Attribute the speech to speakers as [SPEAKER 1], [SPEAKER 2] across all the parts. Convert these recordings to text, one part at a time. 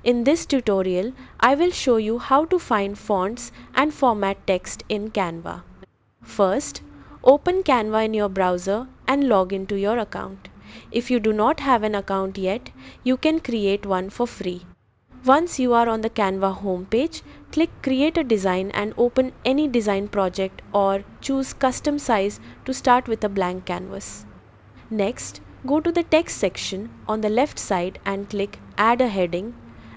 [SPEAKER 1] In this tutorial, I will show you how to find fonts and format text in Canva. First, open Canva in your browser and log into your account. If you do not have an account yet, you can create one for free. Once you are on the Canva homepage, click Create a Design and open any design project or choose Custom Size to start with a blank canvas. Next, go to the text section on the left side and click Add a heading,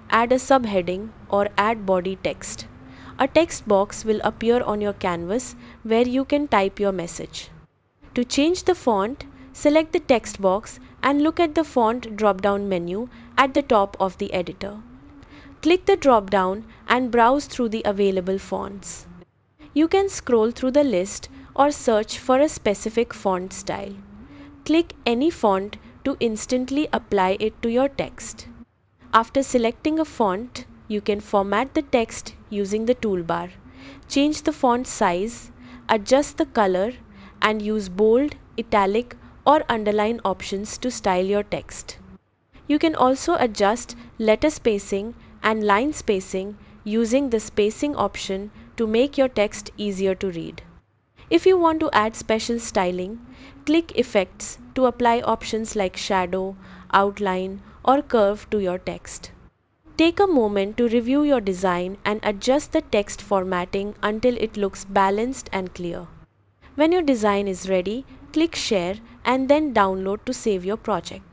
[SPEAKER 1] add a subheading or add body text. A text box will appear on your canvas where you can type your message. To change the font, select the text box and look at the font drop-down menu at the top of the editor. Click the drop-down and browse through the available fonts. You can scroll through the list or search for a specific font style. Click any font to instantly apply it to your text. After selecting a font, you can format the text using the toolbar. Change the font size, adjust the color, and use bold, italic, or underline options to style your text. You can also adjust letter spacing and line spacing using the spacing option to make your text easier to read. If you want to add special styling, click Effects to apply options like shadow, outline, or curve to your text. Take a moment to review your design and adjust the text formatting until it looks balanced and clear. When your design is ready, click Share and then Download to save your project.